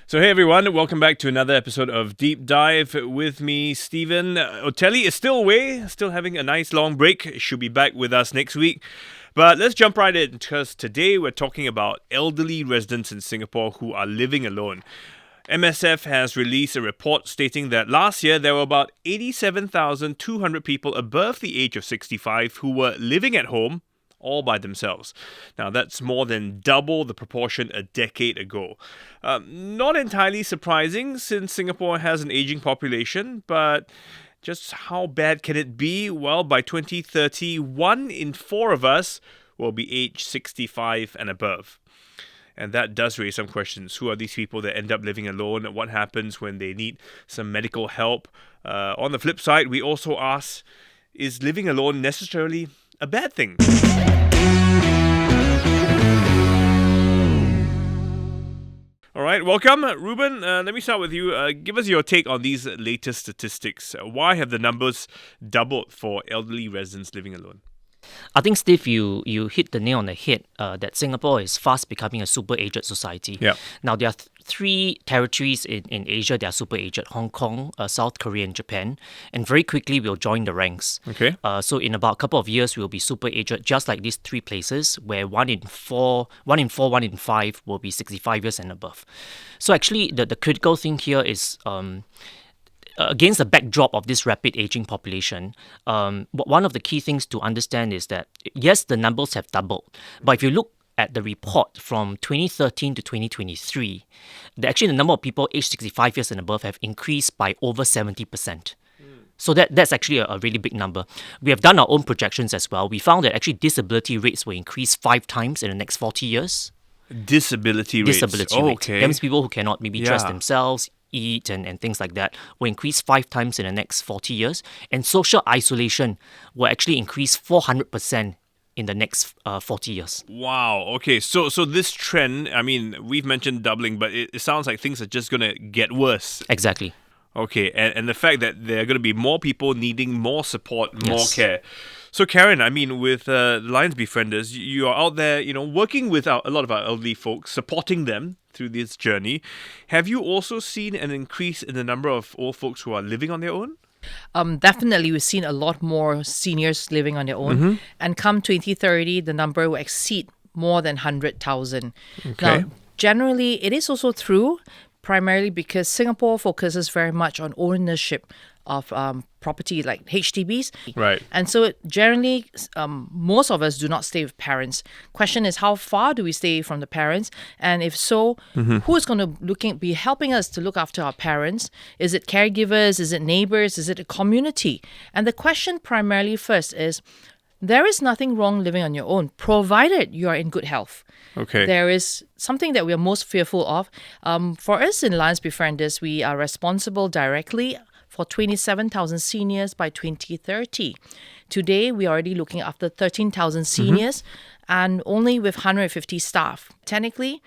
So hey everyone, welcome back to another episode of Deep Dive with me, Stephen. Otelli is still away, still having a nice long break. She'll be back with us next week. But let's jump right in because today we're talking about elderly residents in Singapore who are living alone. MSF has released a report stating that last year there were about 87,200 people above the age of 65 who were living at home all by themselves. Now, that's more than double the proportion a decade ago. Not entirely surprising since Singapore has an aging population, but just how bad can it be? Well, by 2030, 1 in 4 of us will be age 65 and above. And that does raise some questions. Who are these people that end up living alone? What happens when they need some medical help? On the flip side, we also ask, is living alone necessarily a bad thing? All right, welcome, Reuben. Let me start with you. Give us your take on these latest statistics. Why have the numbers doubled for elderly residents living alone? I think, Steve, you hit the nail on the head that Singapore is fast becoming a super aged society. Yeah. Now, there are 3 territories in Asia that are super aged: Hong Kong, South Korea, and Japan. And very quickly, we'll join the ranks. Okay. So in about a couple of years, we'll be super aged, just like these 3 places, where 1 in 4, 1 in 5 will be 65 years and above. So actually, the critical thing here is against the backdrop of this rapid aging population, one of the key things to understand is that, yes, the numbers have doubled. But if you look at the report from 2013 to 2023, actually the number of people aged 65 years and above have increased by over 70%. So that's actually a really big number. We have done our own projections as well. We found that actually disability rates will increase 5 times in the next 40 years. Disability rates. Rates. Okay. That means people who cannot maybe dress themselves, eat and things like that will increase 5 times in the next 40 years. And social isolation will actually increase 400% in the next 40 years. Wow. Okay. So this trend, I mean, we've mentioned doubling, but it sounds like things are just going to get worse. Exactly. Okay. And the fact that there are going to be more people needing more support, more Yes. care. So Karen, I mean, with Lions Befrienders, you are out there, working with a lot of our elderly folks, supporting them through this journey. Have you also seen an increase in the number of old folks who are living on their own? Definitely, we've seen a lot more seniors living on their own. Mm-hmm. And come 2030, the number will exceed more than 100,000. Okay. Now, generally, it is also true, primarily because Singapore focuses very much on ownership of property like HDBs. Right. And so generally, most of us do not stay with parents. Question is, how far do we stay from the parents? And if so, who is going to be helping us to look after our parents? Is it caregivers? Is it neighbors? Is it a community? And the question primarily first is, there is nothing wrong living on your own, provided you are in good health. Okay. There is something that we are most fearful of. For us in Lions Befrienders, we are responsible directly for 27,000 seniors by 2030. Today, we are already looking after 13,000 seniors and only with 150 staff. Technically,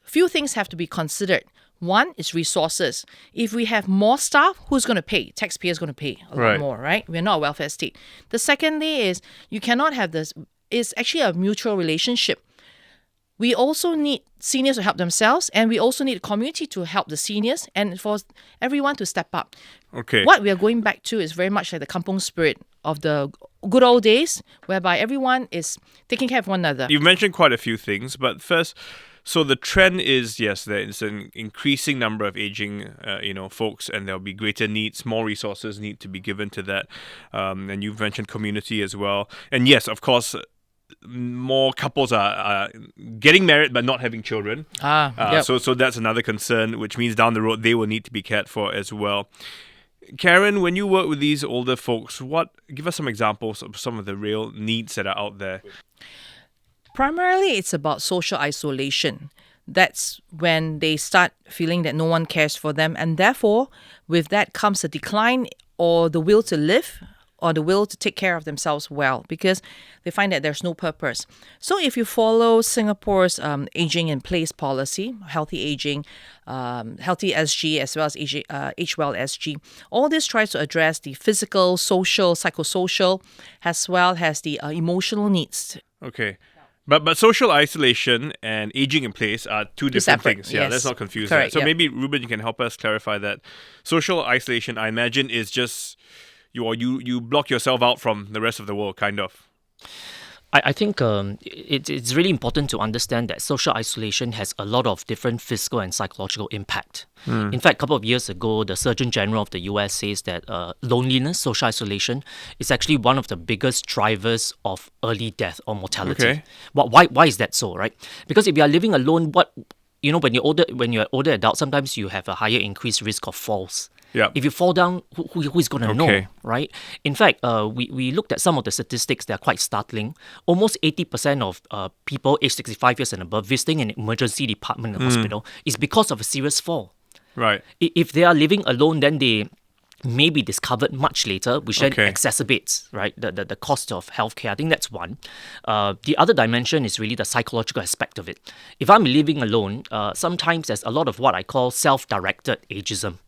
few things have to be considered. One is resources. If we have more staff, who's going to pay? Taxpayers going to pay a lot more, right? We're not a welfare state. The secondly is you cannot have this. It's actually a mutual relationship. We also need seniors to help themselves, and we also need a community to help the seniors and for everyone to step up. Okay. What we are going back to is very much like the kampung spirit of the good old days, whereby everyone is taking care of one another. You've mentioned quite a few things, but first, so the trend is, yes, there is an increasing number of aging, folks, and there'll be greater needs, more resources need to be given to that. And you've mentioned community as well. And yes, of course, more couples are getting married but not having children. Yep. So that's another concern, which means down the road they will need to be cared for as well. Karen, when you work with these older folks, give us some examples of some of the real needs that are out there. Primarily, it's about social isolation. That's when they start feeling that no one cares for them. And therefore, with that comes a decline or the will to live or the will to take care of themselves well, because they find that there's no purpose. So if you follow Singapore's aging in place policy, healthy aging, healthy SG as well as Age Well SG, all this tries to address the physical, social, psychosocial, as well as the emotional needs. Okay. But social isolation and aging in place are two different separate, things. Yeah, yes. let's not confuse Correct, that. So yeah. maybe, Reuben, you can help us clarify that. Social isolation, I imagine, is just you block yourself out from the rest of the world, kind of. I think it's really important to understand that social isolation has a lot of different physical and psychological impact. In fact, a couple of years ago, the Surgeon General of the US says that loneliness, social isolation, is actually one of the biggest drivers of early death or mortality. Okay. Why is that so, right? Because if you are living alone, when you're older adult, sometimes you have a higher increased risk of falls. Yeah. If you fall down, who is going to know, Okay. right? In fact, we looked at some of the statistics that are quite startling. Almost 80% of people aged 65 years and above visiting an emergency department in a hospital is because of a serious fall. Right. If they are living alone, then they may be discovered much later, which then Okay. exacerbates, right, the cost of healthcare. I think that's one. The other dimension is really the psychological aspect of it. If I'm living alone, sometimes there's a lot of what I call self-directed ageism.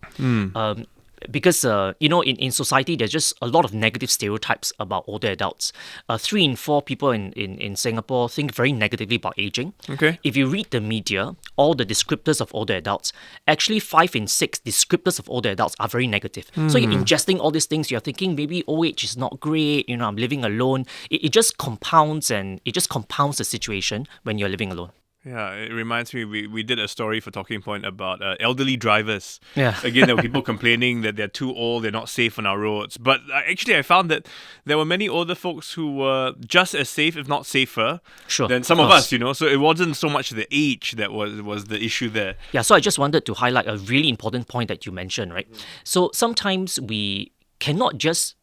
Because in society there's just a lot of negative stereotypes about older adults. 3 in 4 people in Singapore think very negatively about aging. Okay. If you read the media, all the descriptors of older adults, actually 5 in 6 descriptors of older adults are very negative. So you're ingesting all these things, you're thinking maybe old age is not great, I'm living alone. It just compounds the situation when you're living alone. Yeah, it reminds me, we did a story for Talking Point about elderly drivers. Yeah. Again, there were people complaining that they're too old, they're not safe on our roads. But actually, I found that there were many older folks who were just as safe, if not safer, Sure, than some of of course. us, So it wasn't so much the age that was the issue there. Yeah, so I just wanted to highlight a really important point that you mentioned, right? So sometimes we cannot just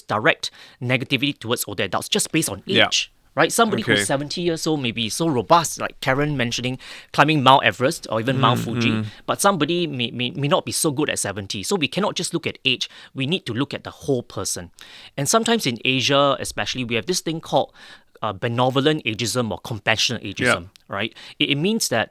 direct negativity towards older adults just based on age. Yeah. Right? Somebody Okay. who's 70 years old may be so robust, like Karen mentioning climbing Mount Everest or even Mount Fuji, but somebody may not be so good at 70. So we cannot just look at age, we need to look at the whole person. And sometimes in Asia, especially, we have this thing called benevolent ageism or compassionate ageism, right? It means that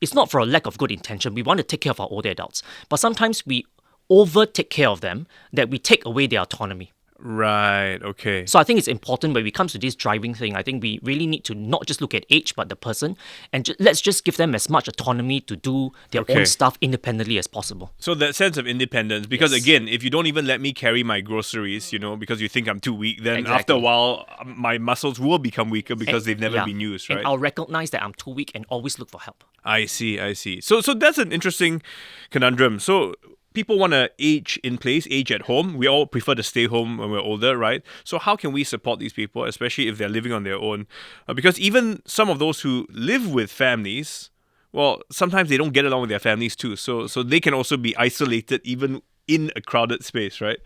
it's not for a lack of good intention. We want to take care of our older adults, but sometimes we over take care of them that we take away their autonomy. Right, okay. So I think it's important when it comes to this driving thing. I think we really need to not just look at age, but the person, and let's just give them as much autonomy to do their Okay. own stuff independently as possible. So that sense of independence, because Yes. again, if you don't even let me carry my groceries, because you think I'm too weak, then Exactly. after a while, my muscles will become weaker because they've never Yeah. been used, right? And I'll recognize that I'm too weak and always look for help. I see. So that's an interesting conundrum. So people want to age in place, age at home. We all prefer to stay home when we're older, right? So how can we support these people, especially if they're living on their own? Because even some of those who live with families, well, sometimes they don't get along with their families too. So they can also be isolated even in a crowded space, right?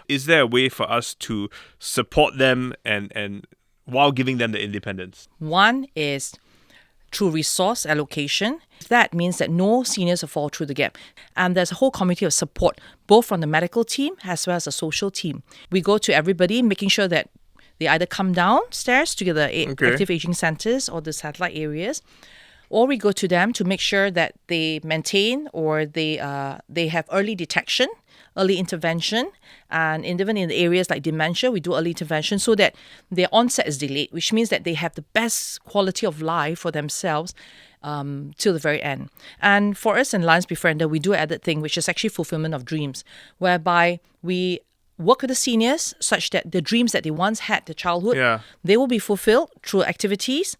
Is there a way for us to support them and while giving them the independence? One is through resource allocation. That means that no seniors will fall through the gap. And there's a whole community of support, both from the medical team as well as the social team. We go to everybody, making sure that they either come downstairs to the Okay. active aging centers or the satellite areas, or we go to them to make sure that they maintain or they have early detection, early intervention, and even in the areas like dementia, we do early intervention so that their onset is delayed, which means that they have the best quality of life for themselves till the very end. And for us in Lions Befriender, we do added thing, which is actually fulfillment of dreams, whereby we work with the seniors such that the dreams that they once had, the childhood, Yeah. they will be fulfilled through activities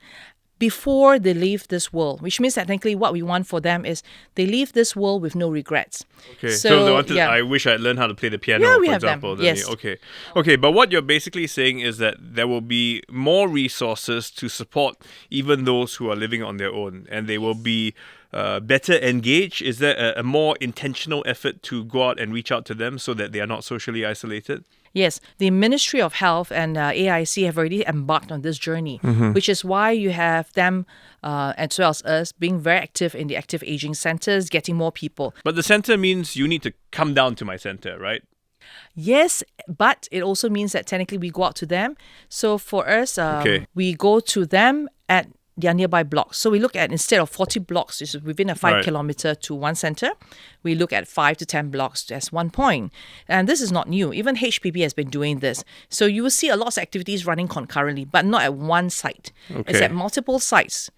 before they leave this world, which means that technically what we want for them is they leave this world with no regrets. Okay, so they wanted, yeah. I wish I'd learned how to play the piano, Yeah, we for have them, example. Then yes. Okay, but what you're basically saying is that there will be more resources to support even those who are living on their own, and they will be better engaged. Is there a more intentional effort to go out and reach out to them so that they are not socially isolated? Yes, the Ministry of Health and AIC have already embarked on this journey, which is why you have them, as well as us, being very active in the active aging centers, getting more people. But the center means you need to come down to my center, right? Yes, but it also means that technically we go out to them. So for us, Okay. we go to them at their nearby blocks. So we look at, instead of 40 blocks, which is within a 5 Right. kilometer to one center, we look at 5 to 10 blocks as one point. And this is not new. Even HPB has been doing this. So you will see a lot of activities running concurrently, but not at one site. It's Okay. at multiple sites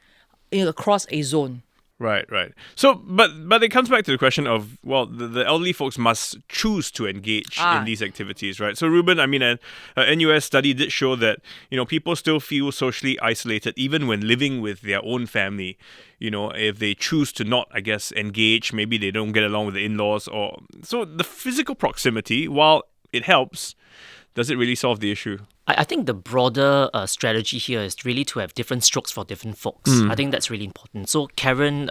across a zone. Right. So, but it comes back to the question of, well, the elderly folks must choose to engage in these activities, right? So, Reuben, I mean, a NUS study did show that, people still feel socially isolated even when living with their own family. If they choose to not, I guess, engage, maybe they don't get along with the in-laws, or so the physical proximity, while it helps, does it really solve the issue? I think the broader strategy here is really to have different strokes for different folks. I think that's really important. So Karen,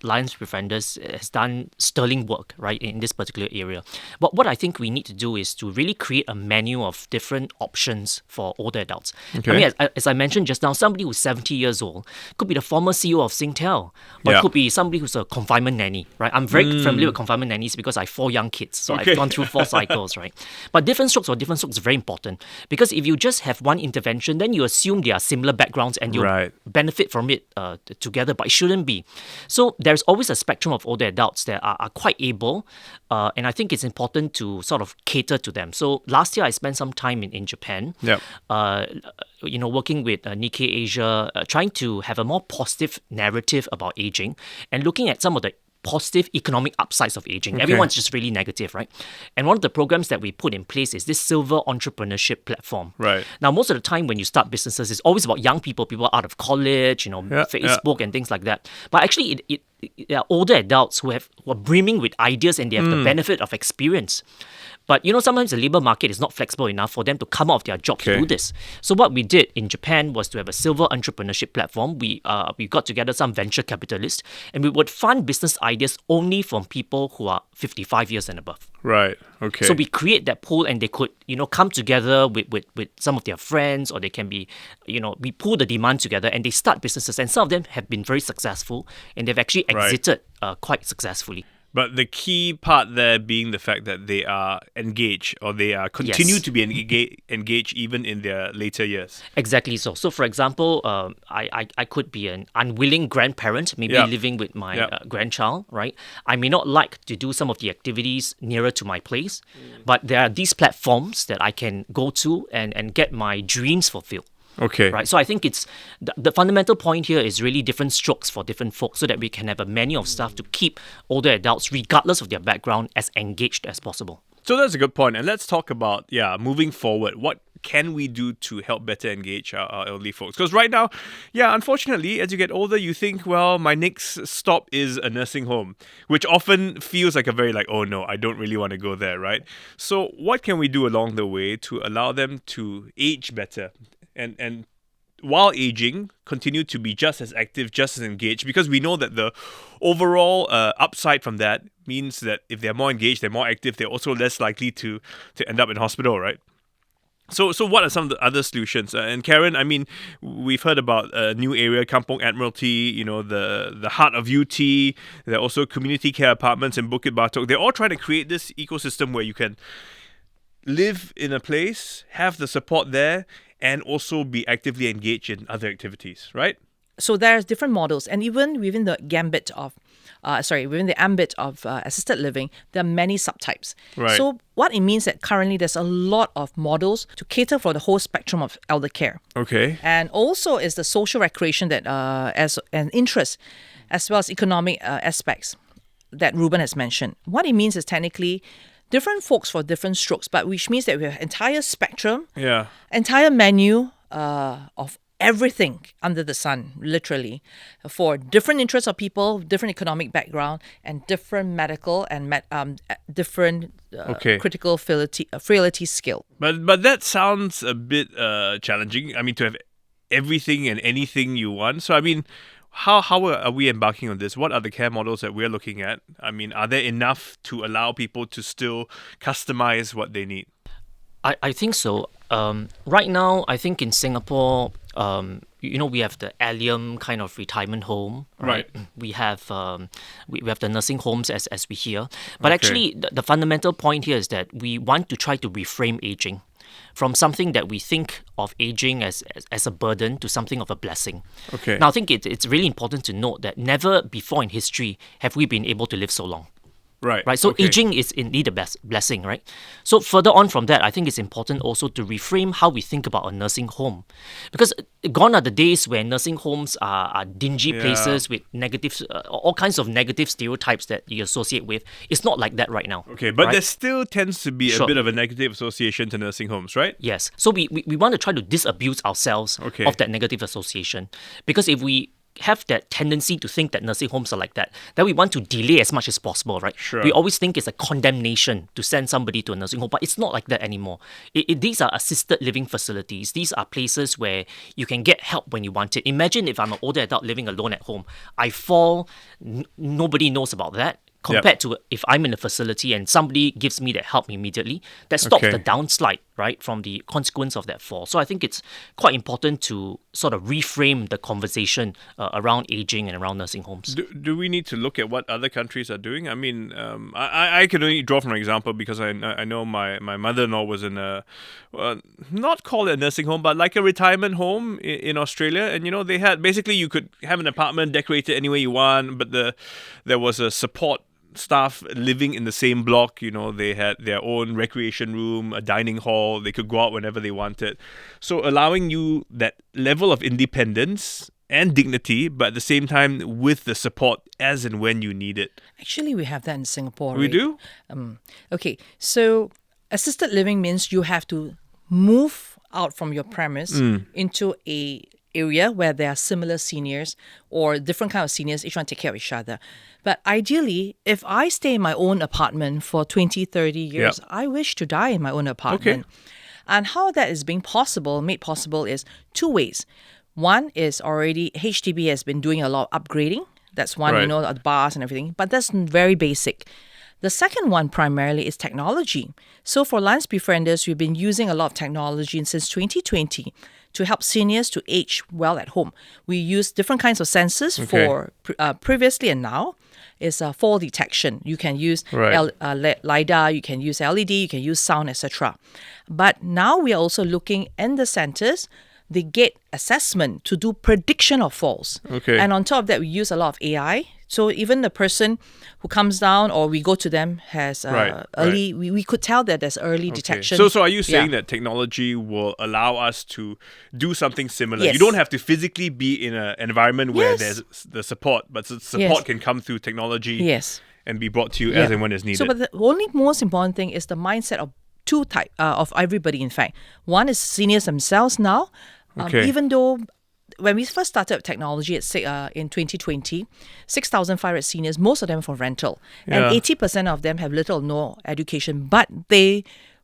Lions Befrienders, has done sterling work, right, in this particular area. But what I think we need to do is to really create a menu of different options for older adults. Okay. I mean, as I mentioned just now, somebody who's 70 years old could be the former CEO of Singtel, or Yeah. it could be somebody who's a confinement nanny, right? I'm very familiar with confinement nannies because I have 4 young kids, so Okay. I've gone through 4 cycles, right? But different strokes for different strokes is very important, because if you just have one intervention, then you assume they are similar backgrounds and you'll Right. benefit from it together, but it shouldn't be. So there's always a spectrum of older adults that are quite able, and I think it's important to sort of cater to them. So last year I spent some time in Japan, Yep. working with Nikkei Asia, trying to have a more positive narrative about aging and looking at some of the positive economic upsides of aging. Okay. Everyone's just really negative, right? And one of the programs that we put in place is this silver entrepreneurship platform. Right. Now, most of the time when you start businesses, it's always about young people out of college, Yeah, Facebook and things like that. But actually, there are older adults who are brimming with ideas and they have the benefit of experience. But sometimes the labor market is not flexible enough for them to come out of their job to Okay. do this. So what we did in Japan was to have a silver entrepreneurship platform. We got together some venture capitalists, and we would fund business ideas only from people who are 55 years and above. Right. Okay. So we create that pool, and they could, come together with some of their friends, or they can be, we pool the demand together and they start businesses. And some of them have been very successful, and they've actually Right. exited quite successfully. But the key part there being the fact that they are engaged, or they are continue Yes. to be engaged even in their later years. Exactly so. So, for example, I could be an unwilling grandparent, maybe Yeah. living with my Yeah. grandchild, right? I may not like to do some of the activities nearer to my place, but there are these platforms that I can go to and get my dreams fulfilled. Okay. Right, so I think it's the fundamental point here is really different strokes for different folks, so that we can have a menu of stuff to keep older adults, regardless of their background, as engaged as possible. So that's a good point. And let's talk about, moving forward. What can we do to help better engage our elderly folks? Because right now, unfortunately, as you get older, you think, well, my next stop is a nursing home, which often feels like a very oh no, I don't really want to go there, right? So what can we do along the way to allow them to age better? And while aging, continue to be just as active, just as engaged, because we know that the overall upside from that means that if they're more engaged, they're more active, they're also less likely to end up in hospital, right? So what are some of the other solutions? And Karen, I mean, we've heard about a new area, Kampong Admiralty, the heart of UT. There are also community care apartments in Bukit Batok. They're all trying to create this ecosystem where you can live in a place, have the support there, and also be actively engaged in other activities, right? So there's different models, and even within the ambit of assisted living, there are many subtypes. Right. So what it means that currently there's a lot of models to cater for the whole spectrum of elder care, Okay. and also is the social recreation that as an interest, as well as economic aspects that Reuben has mentioned. What it means is technically different folks for different strokes, but which means that we have entire spectrum, Yeah. entire menu of everything under the sun, literally, for different interests of people, different economic background, and different medical and different Okay. critical frailty skill. But that sounds a bit challenging. I mean, to have everything and anything you want. So I mean, how are we embarking on this? What are the care models that we're looking at? I mean, are there enough to allow people to still customize what they need? I think so. Right now, I think in Singapore, we have the Allium kind of retirement home, right? We have we have the nursing homes as we hear. But Okay. actually, the fundamental point here is that we want to try to reframe aging. from something that we think of aging as a burden to something of a blessing. Okay. Now, I think it's really important to note that never before in history have we been able to live so long. Right. So okay. aging is indeed a blessing, right? So further on from that, I think it's important also to reframe how we think about a nursing home. Because gone are the days where nursing homes are dingy places with negative, all kinds of negative stereotypes that you associate with. It's not like that right now. Okay, but right? there still tends to be a Sure. bit of a negative association to nursing homes, right? Yes. So we want to try to disabuse ourselves Okay. of that negative association. Because if we have that tendency to think that nursing homes are like that, then we want to delay as much as possible, right? Sure. We always think it's a condemnation to send somebody to a nursing home, but it's not like that anymore. These are assisted living facilities. These are places where you can get help when you want it. Imagine if I'm an older adult living alone at home. I fall, nobody knows about that. Compared to if I'm in a facility and somebody gives me that help immediately, that stops Okay. the downslide, right, from the consequence of that fall. So I think it's quite important to sort of reframe the conversation around aging and around nursing homes. Do we need to look at what other countries are doing? I mean, I can only draw from an example because I know my mother-in-law was in a, not call it a nursing home, but like a retirement home in Australia. And, they had, basically you could have an apartment decorated any way you want, but there was a support staff living in the same block. They had their own recreation room, a dining hall. They could go out whenever they wanted. So allowing you that level of independence and dignity, but at the same time with the support as and when you need it. Actually, we have that in Singapore. We right? do? Okay, so assisted living means you have to move out from your premise into a area where there are similar seniors or different kind of seniors, each one take care of each other. But ideally, if I stay in my own apartment for 20, 30 years, I wish to die in my own apartment. Okay. And how that is made possible is two ways. One is already HDB has been doing a lot of upgrading. That's one, Right. the bars and everything. But that's very basic. The second one primarily is technology. So for Lions Befrienders, we've been using a lot of technology since 2020 to help seniors to age well at home. We use different kinds of sensors for previously and now is fall detection. You can use Right. LiDAR, you can use LED, you can use sound, etc. But now we are also looking in the centers, the gate assessment to do prediction of falls. Okay. And on top of that, we use a lot of AI. So even the person who comes down or we go to them has Right, early, we could tell that there's early detection. So are you saying that technology will allow us to do something similar? Yes. You don't have to physically be in an environment where Yes. there's the support, but the support Yes. can come through technology Yes. and be brought to you as and when it's needed. So, but the only most important thing is the mindset of two type of everybody. In fact, one is seniors themselves now. Okay. Even though when we first started technology in 2020, 6,500 seniors, most of them for rental, and Yeah. 80% of them have little or no education. But they,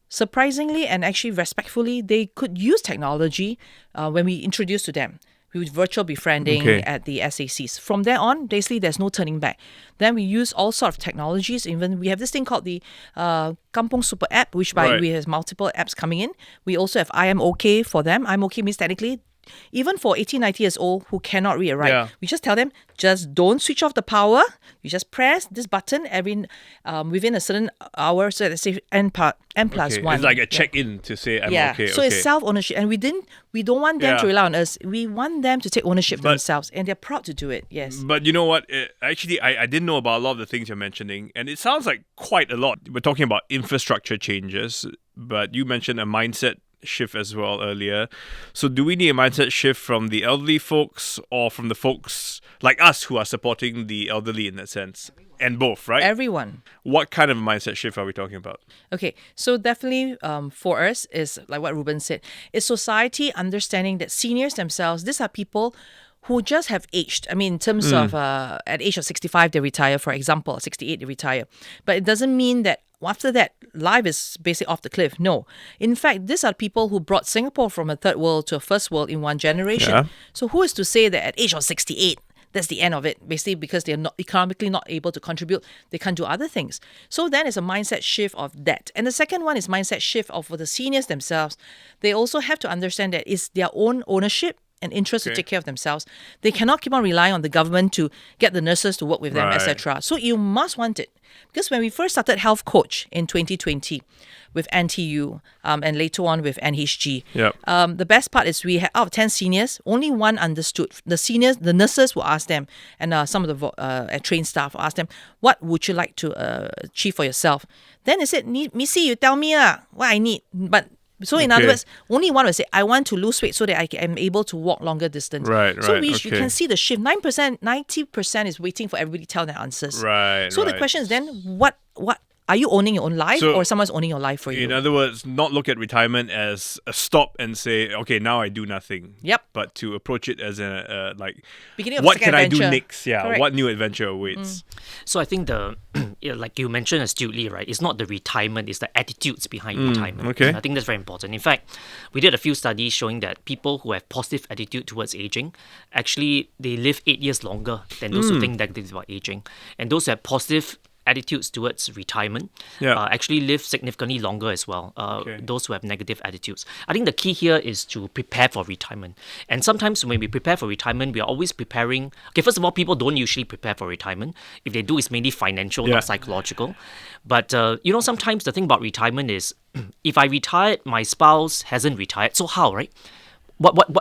surprisingly and actually respectfully, they could use technology when we introduced to them. With virtual befriending Okay. at the SACs. From there on, basically, there's no turning back. Then we use all sorts of technologies. Even we have this thing called the Kampong Super app, which Right. we have multiple apps coming in. We also have I Am OK for them. I'm OK means technically, even for 18, 90 years old who cannot read or write, Yeah. we just tell them, just don't switch off the power. You just press this button within a certain hour. So let's say N plus Okay. 1. It's like a check-in to say I'm okay. So it's self-ownership. And we don't want them to rely on us. We want them to take ownership themselves. And they're proud to do it. Yes. But you know what? Actually, I didn't know about a lot of the things you're mentioning, and it sounds like quite a lot. We're talking about infrastructure changes, but you mentioned a mindset shift as well earlier. So do we need a mindset shift from the elderly folks or from the folks like us who are supporting the elderly in that sense? And both, right? Everyone. What kind of a mindset shift are we talking about? Okay, so definitely for us is like what Reuben said, is society understanding that seniors themselves, these are people who just have aged. I mean, in terms of at the age of 65, they retire, for example, 68, they retire. But it doesn't mean that after that, life is basically off the cliff. No. In fact, these are people who brought Singapore from a third world to a first world in one generation. Yeah. So who is to say that at age of 68, that's the end of it, basically because they're not economically not able to contribute, they can't do other things. So then it's a mindset shift of that. And the second one is mindset shift of for the seniors themselves. They also have to understand that it's their own ownership an interest to take care of themselves. They cannot keep on relying on the government to get the nurses to work with them, Right. etc. So you must want it. Because when we first started Health Coach in 2020 with NTU and later on with NHG, Yep. the best part is we had out of 10 seniors, only one understood. The seniors, the nurses will ask them, and some of the trained staff will ask them, what would you like to achieve for yourself? Then they said, Missy, you tell me what I need. But so in other words, only one will say, I want to lose weight so that I am able to walk longer distance. Right, So right, you okay. can see the shift. 9%, 90% is waiting for everybody to tell their answers. Right, So the right. question is then, what are you owning your own life, So, or someone's owning your life for you? In other words, not look at retirement as a stop and say, okay, now I do nothing. Yep. But to approach it as a like, Beginning of what second can I do adventure. next? Yeah, Correct. what new adventure awaits? So I think like you mentioned astutely, right? It's not the retirement; it's the attitudes behind retirement. okay. I think that's very important. In fact, we did a few studies showing that people who have positive attitude towards aging, actually they live 8 years longer than those who think negatively about aging, and those who have positive attitudes towards retirement Yeah. actually live significantly longer as well. Those who have negative attitudes. I think the key here is to prepare for retirement. And sometimes when we prepare for retirement, we are always preparing. Okay, first of all, people don't usually prepare for retirement. If they do, it's mainly financial, Yeah. not psychological. But sometimes the thing about retirement is, if I retired, my spouse hasn't retired. So how, right?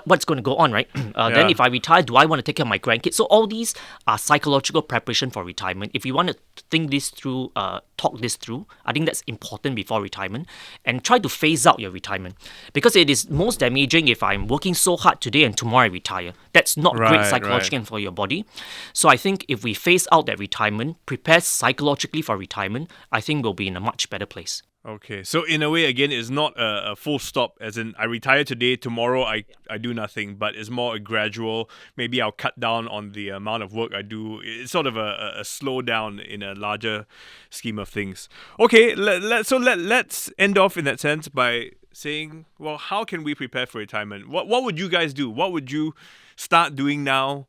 What's going to go on, right? Then Yeah. if I retire, do I want to take care of my grandkids? So all these are psychological preparation for retirement. If you want to think this through, talk this through, I think that's important before retirement, and try to phase out your retirement, because it is most damaging if I'm working so hard today and tomorrow I retire. That's not great Right, psychologically and for your body. So I think if we phase out that retirement, prepare psychologically for retirement, I think we'll be in a much better place. Okay, so in a way, again, it's not a full stop, as in I retire today, tomorrow I do nothing, but it's more a gradual, maybe I'll cut down on the amount of work I do. It's sort of a slowdown in a larger scheme of things. Okay, let's end off in that sense by saying, well, how can we prepare for retirement? What would you guys do? What would you start doing now?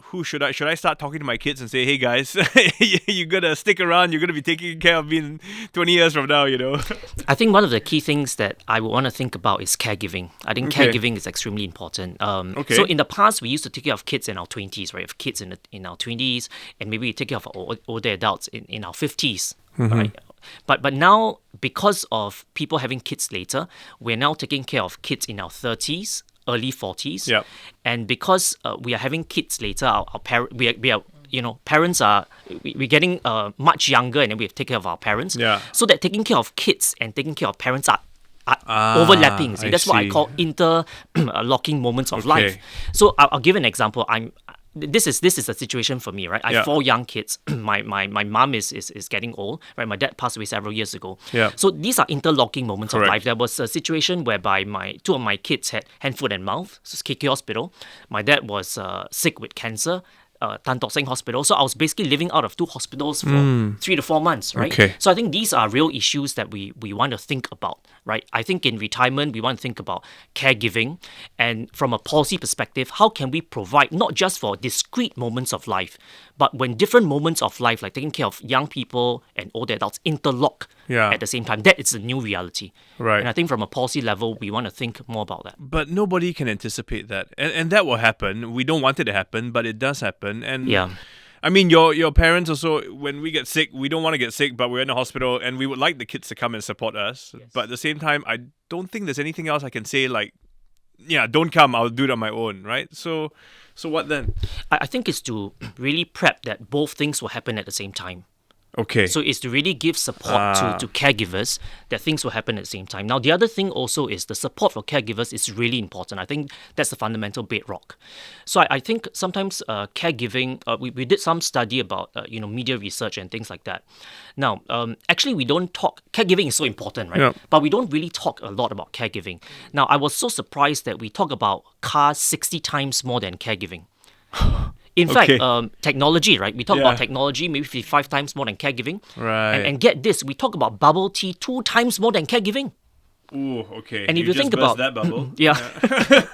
Who should I start talking to my kids and say, hey guys, you're gonna stick around, you're gonna be taking care of me in 20 years from now, I think one of the key things that I would want to think about is caregiving. I think Okay. caregiving is extremely important. Okay. So in the past, we used to take care of kids in our 20s, right? We have kids in our 20s, and maybe we take care of our older adults in our 50s, right? But now, because of people having kids later, we're now taking care of kids in our 30s, early 40s. Yep. And because we are having kids later, parents are we're getting much younger, and then we have to take care of our parents. Yeah. So that taking care of kids and taking care of parents are overlapping. See, I that's what I see. call interlocking moments of Okay. life. So I'll give an example. This is a situation for me, right? I Yeah. have 4 young kids. My mom is getting old, right? My dad passed away several years ago. Yeah. So these are interlocking moments Correct. of life. There was a situation whereby two of my kids had hand, foot, and mouth. So it's KK Hospital. My dad was sick with cancer. Tan Tock Seng Hospital. So I was basically living out of 2 hospitals for 3 to 4 months, right? Okay. So I think these are real issues that we want to think about, right? I think in retirement, we want to think about caregiving. And from a policy perspective, how can we provide not just for discrete moments of life, but when different moments of life, like taking care of young people and older adults, interlock Yeah. at the same time. That is the new reality. Right. And I think from a policy level, we want to think more about that. But nobody can anticipate that. And that will happen. We don't want it to happen, but it does happen. And Yeah. I mean, your parents also, when we get sick, we don't want to get sick, but we're in the hospital and we would like the kids to come and support us. Yes. But at the same time, I don't think there's anything else I can say like, yeah, don't come, I'll do it on my own, right? So what then? I think it's to really prep that both things will happen at the same time. Okay. So it's to really give support to caregivers that things will happen at the same time. Now, the other thing also is the support for caregivers is really important. I think that's the fundamental bedrock. So I think sometimes caregiving, we did some study about, media research and things like that. Now, actually, we don't talk, caregiving is so important, right? Yeah. But we don't really talk a lot about caregiving. Now, I was so surprised that we talk about cars 60 times more than caregiving. In Okay. fact, technology, right? We talk Yeah. about technology maybe 55 times more than caregiving. Right. And get this, we talk about bubble tea 2 times more than caregiving. Ooh, okay. And if you just think burst about that bubble. yeah,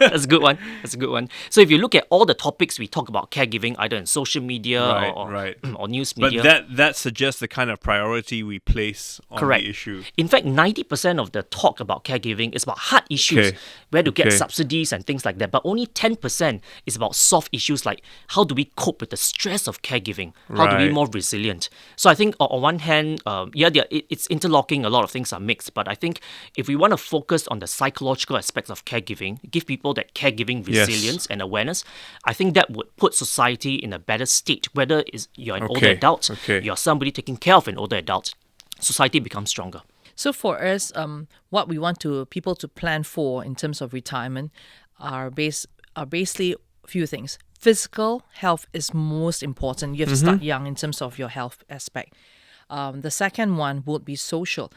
that's a good one. That's a good one. So if you look at all the topics we talk about caregiving, either in social media Right. or news But media, that suggests the kind of priority we place on correct. the issue. In fact, 90% of the talk about caregiving is about hard issues, Okay. where to get Okay. subsidies and things like that. But only 10% is about soft issues like how do we cope with the stress of caregiving? How do we be Right. more resilient? So I think on one hand, it's interlocking. A lot of things are mixed. But I think if we want to focus on the psychological aspects of caregiving, give people that caregiving Yes. resilience and awareness, I think that would put society in a better state. Whether you're an older Okay. adult, Okay. you're somebody taking care of an older adult, society becomes stronger. So for us, what we want people to plan for in terms of retirement are basically a few things. Physical health is most important. You have to start young in terms of your health aspect. The second one would be social.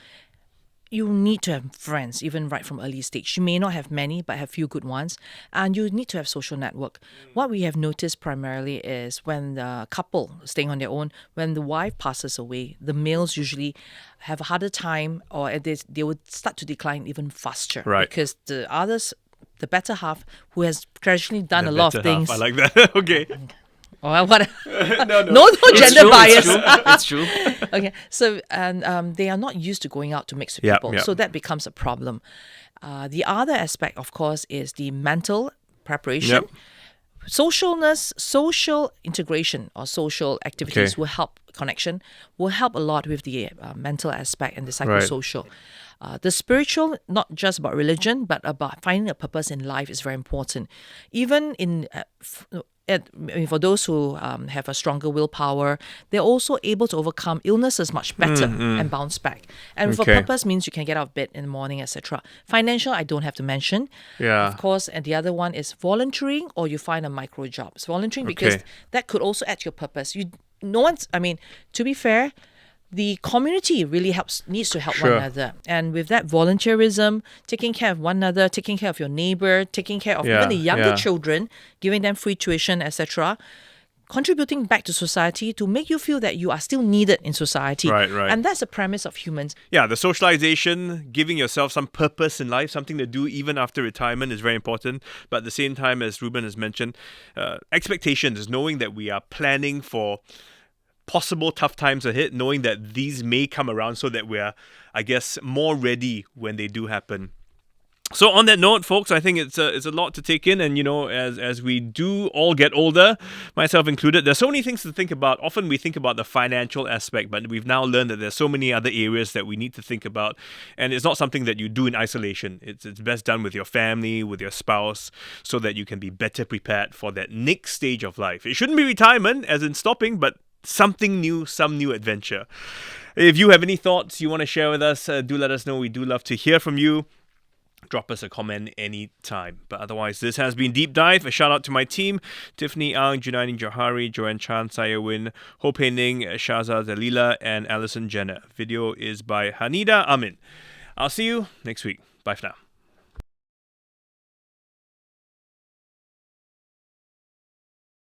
You need to have friends, even right from early stage. You may not have many, but have few good ones. And you need to have social network. What we have noticed primarily is when the couple staying on their own, when the wife passes away, the males usually have a harder time, or they would start to decline even faster. Right. Because the others, the better half, who has traditionally done The a lot better of things. half. I like that. Okay. Or what? No. No It's gender true, bias. It's true. Okay, so and they are not used to going out to mix with Yep, people, yep. so that becomes a problem. The other aspect, of course, is the mental preparation. Yep. Socialness, social integration, or social activities Okay. will help connection, will help a lot with the mental aspect and the psychosocial. The spiritual, not just about religion, but about finding a purpose in life is very important. Even in for those who have a stronger willpower, they're also able to overcome illnesses much better and bounce back. And for Okay. purpose means you can get out of bed in the morning, etc. Financial, I don't have to mention. Yeah. Of course, and the other one is volunteering, or you find a micro job. It's volunteering because Okay. that could also add to your purpose. To be fair, the community really needs to help one Sure. another. And with that volunteerism, taking care of one another, taking care of your neighbor, taking care of even the younger children, giving them free tuition, etc., contributing back to society to make you feel that you are still needed in society. Right. And that's the premise of humans. Yeah, the socialization, giving yourself some purpose in life, something to do even after retirement is very important. But at the same time, as Reuben has mentioned, expectations, knowing that we are planning for possible tough times ahead, knowing that these may come around so that we're, I guess, more ready when they do happen. So on that note, folks, I think it's a lot to take in, and as we do all get older, myself included, there's so many things to think about. Often we think about the financial aspect, but we've now learned that there's so many other areas that we need to think about, and it's not something that you do in isolation. It's best done with your family, with your spouse, so that you can be better prepared for that next stage of life. It shouldn't be retirement, as in stopping, but something new, some new adventure. If you have any thoughts you want to share with us, do let us know. We do love to hear from you. Drop us a comment anytime. But otherwise, this has been Deep Dive. A shout out to my team: Tiffany Ang, Junaini Johari, Joanne Chan, Saya Win, Ho Pei Ning, Shaza Dalila, and Alison Jenner. Video is by Hanida Amin. I'll see you next week. Bye for now.